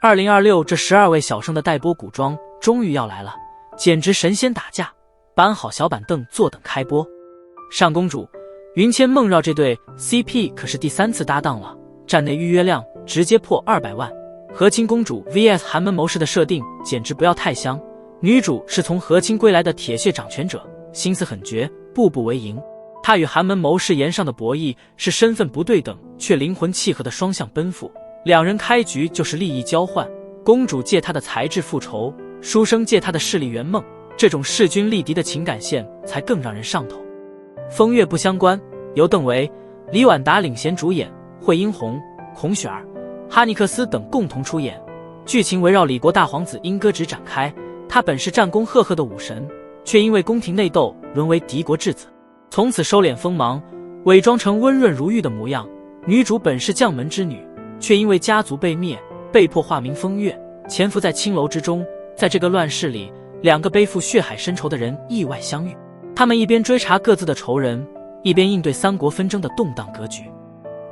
2026这12位小生的待播古装终于要来了，简直神仙打架，搬好小板凳坐等开播。上公主云千梦绕这对 CP 可是第3次搭档了，站内预约量直接破200万。和亲公主 vs 寒门谋士的设定简直不要太香，女主是从和亲归来的铁血掌权者，心思很绝，步步为营。她与寒门谋士岩上的博弈是身份不对等却灵魂契合的双向奔赴，两人开局就是利益交换，公主借她的才智复仇，书生借她的势力圆梦，这种势均力敌的情感线才更让人上头。风月不相关，由邓为、李婉达领衔主演，惠英红、孔雪儿、哈尼克斯等共同出演。剧情围绕李国大皇子英歌直展开，他本是战功赫赫的武神，却因为宫廷内斗沦为敌国质子，从此收敛锋芒，伪装成温润如玉的模样。女主本是将门之女，却因为家族被灭，被迫化名风月，潜伏在青楼之中。在这个乱世里，两个背负血海深仇的人意外相遇，他们一边追查各自的仇人，一边应对三国纷争的动荡格局。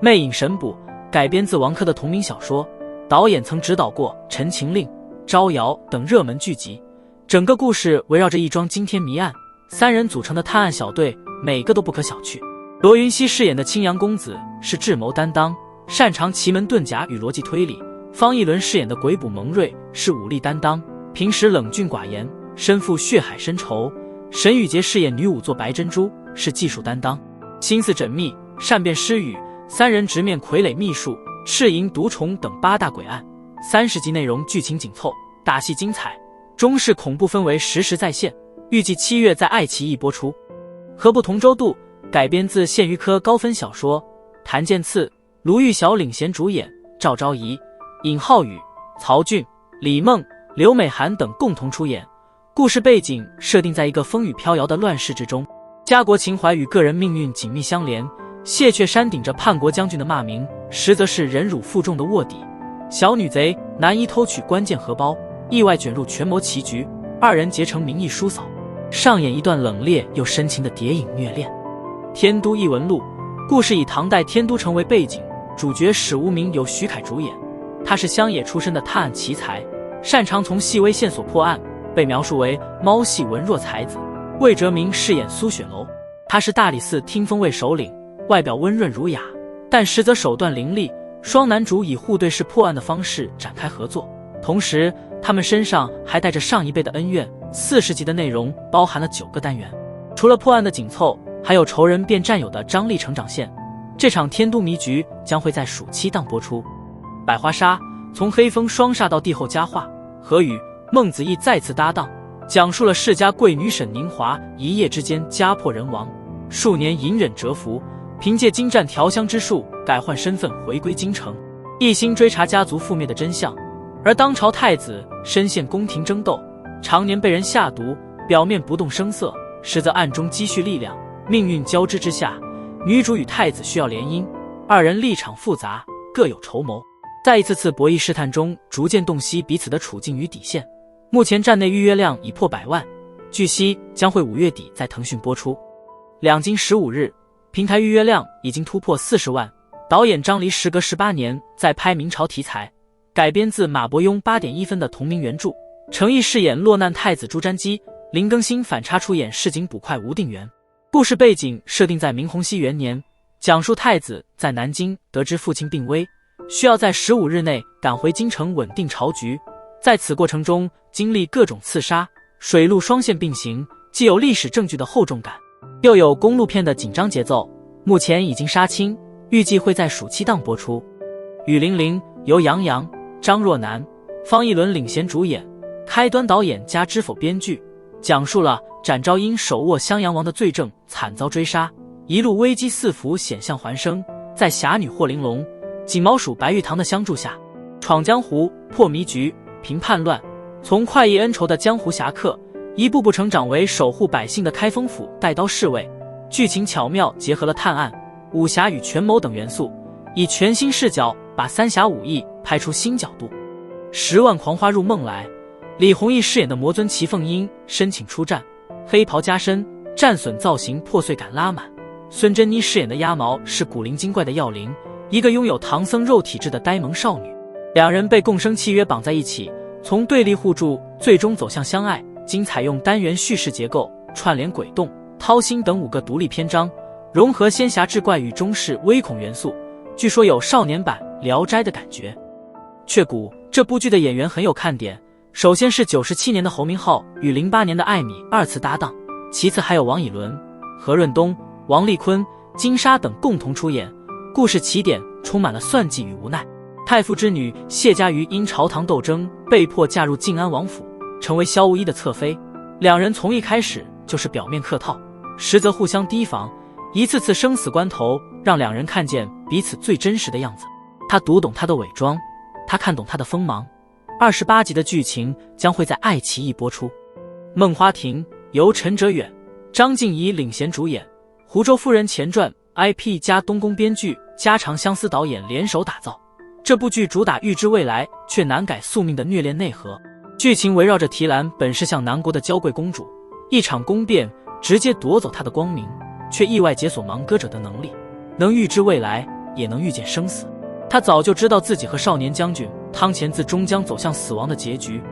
魅影神捕改编自王珂的同名小说，导演曾指导过《陈情令》《招摇》等热门剧集。整个故事围绕着一桩惊天谜案，3人组成的探案小队每个都不可小觑。罗云熙饰演的青阳公子是智谋担当，擅长奇门遁甲与逻辑推理；方逸伦饰演的鬼捕蒙瑞是武力担当，平时冷峻寡言，身负血海深仇；沈雨洁饰演女仵作白珍珠是技术担当，心思缜密，善辩诗语。3人直面傀儡秘术、赤银毒虫等8大诡案。30集内容剧情紧凑，打戏精彩，中式恐怖氛围实时再现，预计7月在爱奇艺播出。何不同舟渡改编自县余科高分小说，谭健次、卢玉晓领衔主演，赵昭仪、尹浩宇、曹骏、李梦、刘美涵等共同出演。故事背景设定在一个风雨飘摇的乱世之中，家国情怀与个人命运紧密相连。谢却山顶着叛国将军的骂名，实则是忍辱负重的卧底。小女贼难一偷取关键荷包，意外卷入权谋棋局，2人结成名义叔嫂，上演一段冷冽又深情的谍影虐恋。天都异闻录故事以唐代天都城为背景，主角史无名由徐凯主演。他是乡野出身的探案奇才，擅长从细微线索破案，被描述为猫系文弱才子。魏哲明饰演苏雪楼，他是大理寺听风卫首领，外表温润儒雅，但实则手段凌厉。双男主以互对式破案的方式展开合作，同时他们身上还带着上一辈的恩怨。40集的内容包含了9个单元，除了破案的紧凑，还有仇人变战友的张力成长线。这场天都迷局将会在暑期档播出。百花杀从黑风双煞到帝后佳话，何宇、孟子义再次搭档，讲述了世家贵女沈宁华一夜之间家破人亡，数年隐忍蛰伏，凭借精湛调香之术改换身份回归京城，一心追查家族覆灭的真相。而当朝太子深陷宫廷争斗，常年被人下毒，表面不动声色，实则暗中积蓄力量。命运交织之下，女主与太子需要联姻，2人立场复杂，各有筹谋，在一次次博弈试探中逐渐洞悉彼此的处境与底线。目前站内预约量已破100万，据悉将会5月底在腾讯播出。两京15日平台预约量已经突破40万。导演张黎时隔18年在拍明朝题材，改编自马伯庸8.1分的同名原著。程毅饰演落难太子朱瞻基，林更新反差出演市井捕快吴定元。故事背景设定在明洪熙元年，讲述太子在南京得知父亲病危，需要在15日内赶回京城稳定朝局。在此过程中经历各种刺杀，水陆双线并行，既有历史证据的厚重感，又有公路片的紧张节奏。目前已经杀青，预计会在暑期档播出。雨霖铃由杨洋、张若楠、方逸伦领衔主演，开端导演加知否编剧，讲述了展昭因手握襄阳王的罪证惨遭追杀，一路危机四伏险象环生，在侠女霍玲珑、锦毛鼠白玉堂的相助下，闯江湖、破迷局、平叛乱，从快意恩仇的江湖侠客，一步步成长为守护百姓的开封府带刀侍卫。剧情巧妙结合了探案、武侠与权谋等元素，以全新视角把三侠五义拍出新角度。10万狂花入梦来，李弘毅饰演的魔尊齐凤英申请出战，黑袍加身，战损造型破碎感拉满。孙珍妮饰演的鸭毛是古灵精怪的药灵，一个拥有唐僧肉体质的呆萌少女。两人被共生契约绑在一起，从对立互助最终走向相爱。经采用单元叙事结构、串联鬼洞、掏心等5个独立篇章，融合仙侠志怪与中式微恐元素，据说有少年版《聊斋》的感觉。却谷这部剧的演员很有看点，首先是97年的侯明昊与08年的艾米2次搭档，其次还有王以伦、何润东、王丽坤、金莎等共同出演。故事起点充满了算计与无奈。太傅之女谢家瑜因朝堂斗争被迫嫁入晋安王府，成为萧无一的侧妃。两人从一开始就是表面客套，实则互相提防，一次次生死关头让两人看见彼此最真实的样子。他读懂他的伪装，他看懂他的锋芒。28集的剧情将会在爱奇艺播出。《梦花亭》由陈哲远、张静怡领衔主演，《湖州夫人前传》IP 加东宫编剧加长相思导演联手打造。这部剧主打预知未来却难改宿命的虐恋内核，剧情围绕着提篮本是向南国的娇贵公主，一场宫变直接夺走她的光明，却意外解锁盲歌者的能力，能预知未来，也能预见生死。她早就知道自己和少年将军汤乾字终将走向死亡的结局，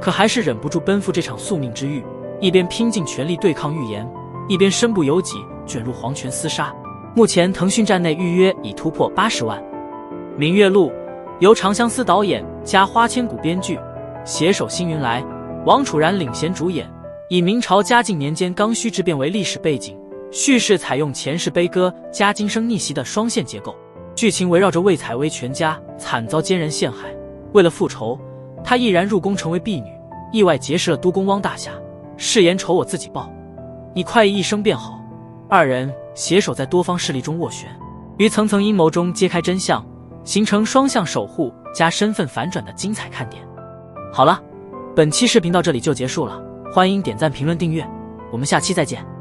可还是忍不住奔赴这场宿命之欲，一边拼尽全力对抗预言，一边身不由己卷入黄泉厮杀。目前腾讯站内预约已突破80万。《明月录》由长相思导演加花千骨编剧，携手星云来、王楚然领衔主演，以明朝嘉靖年间刚需之变为历史背景，叙事采用前世悲歌加今生逆袭的双线结构。剧情围绕着魏采薇全家惨遭奸人陷害，为了复仇，她毅然入宫成为婢女，意外结识了督工汪大侠，誓言仇我自己报，你快意一生便好。二人携手在多方势力中斡旋，于层层阴谋中揭开真相，形成双向守护加身份反转的精彩看点。好了，本期视频到这里就结束了，欢迎点赞、评论、订阅，我们下期再见。